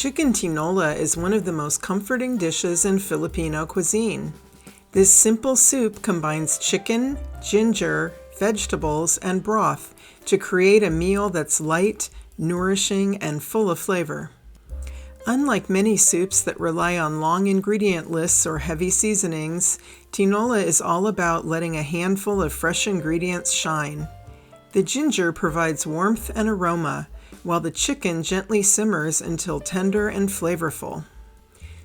Chicken tinola is one of the most comforting dishes in Filipino cuisine. This simple soup combines chicken, ginger, vegetables, and broth to create a meal that's light, nourishing, and full of flavor. Unlike many soups that rely on long ingredient lists or heavy seasonings, tinola is all about letting a handful of fresh ingredients shine. The ginger provides warmth and aroma, while the chicken gently simmers until tender and flavorful.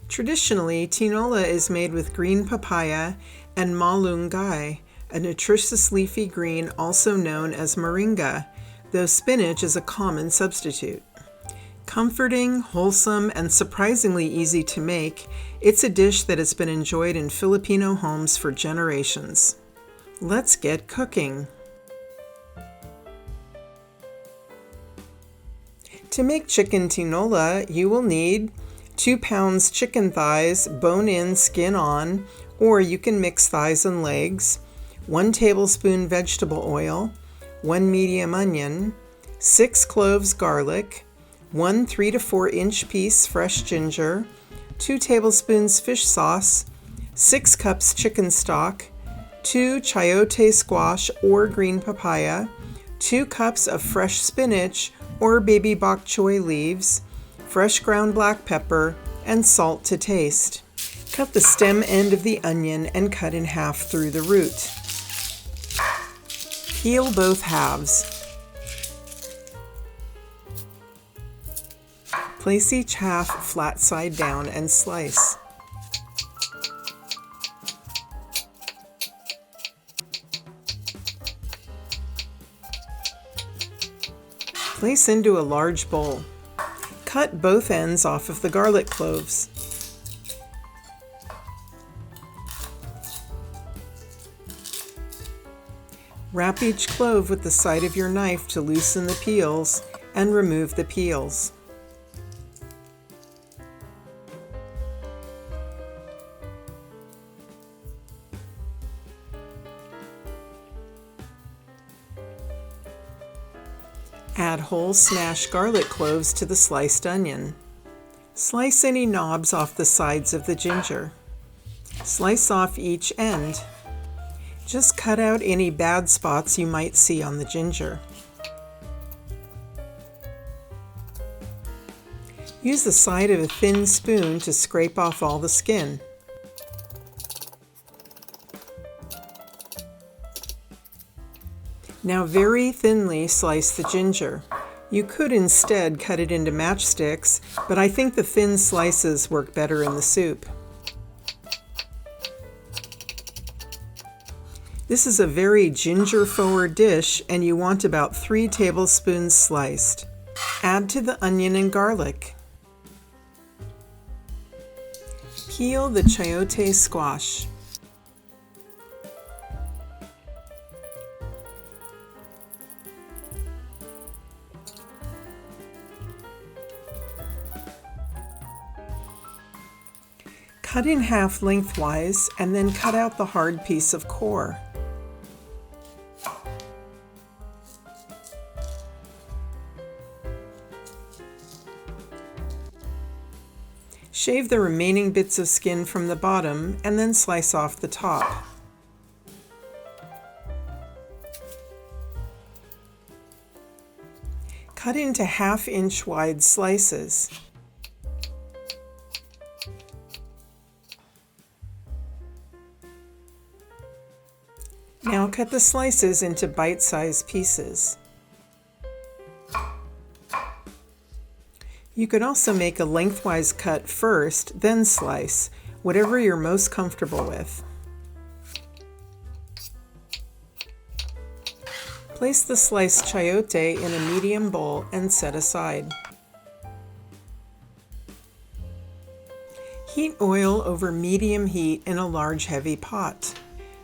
Traditionally, tinola is made with green papaya and malunggay, a nutritious leafy green also known as moringa, though spinach is a common substitute. Comforting, wholesome, and surprisingly easy to make, it's a dish that has been enjoyed in Filipino homes for generations. Let's get cooking. To make chicken tinola, you will need 2 pounds chicken thighs, bone-in, skin-on, or you can mix thighs and legs, 1 tablespoon vegetable oil, 1 medium onion, 6 cloves garlic, 1 3 to 4 inch piece fresh ginger, 2 tablespoons fish sauce, 6 cups chicken stock, 2 chayote squash or green papaya, 2 cups of fresh spinach or baby bok choy leaves, fresh ground black pepper, and salt to taste. Cut the stem end of the onion and cut in half through the root. Peel both halves. Place each half flat side down and slice. Place into a large bowl. Cut both ends off of the garlic cloves. Wrap each clove with the side of your knife to loosen the peels and remove the peels. Add whole smashed garlic cloves to the sliced onion. Slice any knobs off the sides of the ginger. Slice off each end. Just cut out any bad spots you might see on the ginger. Use the side of a thin spoon to scrape off all the skin. Now very thinly slice the ginger. You could instead cut it into matchsticks, but I think the thin slices work better in the soup. This is a very ginger-forward dish, and you want about 3 tablespoons sliced. Add to the onion and garlic. Peel the chayote squash. Cut in half lengthwise and then cut out the hard piece of core. Shave the remaining bits of skin from the bottom and then slice off the top. Cut into 1/2 inch wide slices. Now cut the slices into bite-sized pieces. You could also make a lengthwise cut first, then slice, whatever you're most comfortable with. Place the sliced chayote in a medium bowl and set aside. Heat oil over medium heat in a large heavy pot.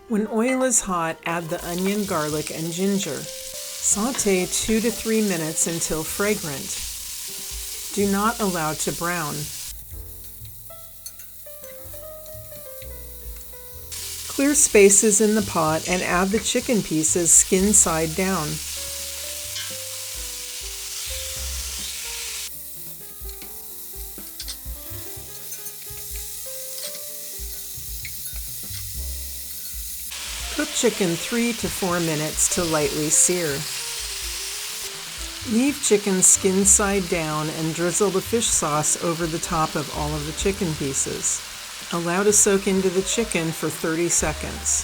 When oil is hot, add the onion, garlic, and ginger. Sauté 2 to 3 minutes until fragrant. Do not allow to brown. Clear spaces in the pot and add the chicken pieces skin side down. chicken 3 to 4 minutes to lightly sear. Leave chicken skin side down and drizzle the fish sauce over the top of all of the chicken pieces. Allow to soak into the chicken for 30 seconds.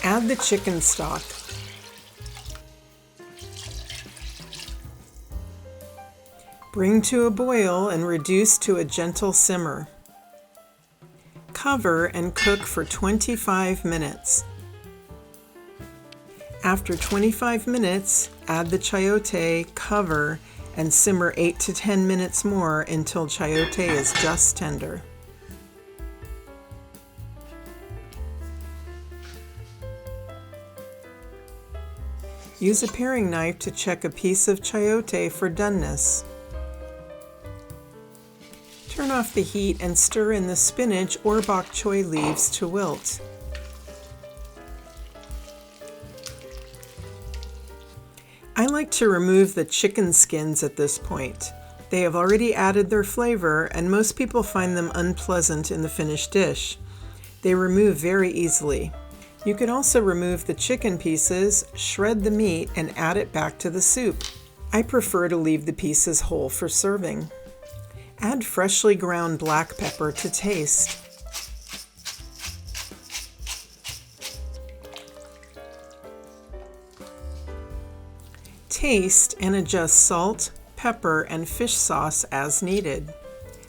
Add the chicken stock. Bring to a boil and reduce to a gentle simmer. Cover and cook for 25 minutes. After 25 minutes, add the chayote, cover, and simmer 8 to 10 minutes more until chayote is just tender. Use a paring knife to check a piece of chayote for doneness. Turn off the heat and stir in the spinach or bok choy leaves to wilt. I like to remove the chicken skins at this point. They have already added their flavor, and most people find them unpleasant in the finished dish. They remove very easily. You could also remove the chicken pieces, shred the meat, and add it back to the soup. I prefer to leave the pieces whole for serving. Add freshly ground black pepper to taste. Taste and adjust salt, pepper, and fish sauce as needed.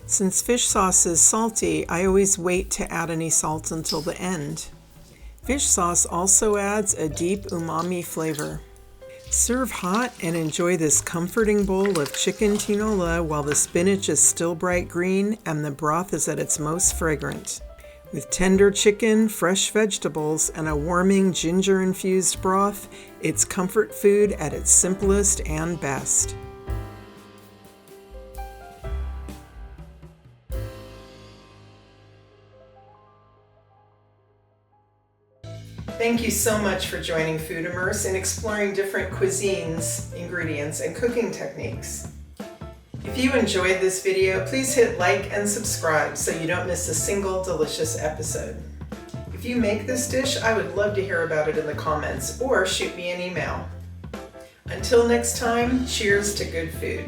Since fish sauce is salty, I always wait to add any salt until the end. Fish sauce also adds a deep umami flavor. Serve hot and enjoy this comforting bowl of chicken tinola while the spinach is still bright green and the broth is at its most fragrant. With tender chicken, fresh vegetables, and a warming ginger-infused broth, it's comfort food at its simplest and best. Thank you so much for joining Food Immerse and exploring different cuisines, ingredients, and cooking techniques. If you enjoyed this video, please hit like and subscribe so you don't miss a single delicious episode. If you make this dish, I would love to hear about it in the comments or shoot me an email. Until next time, cheers to good food.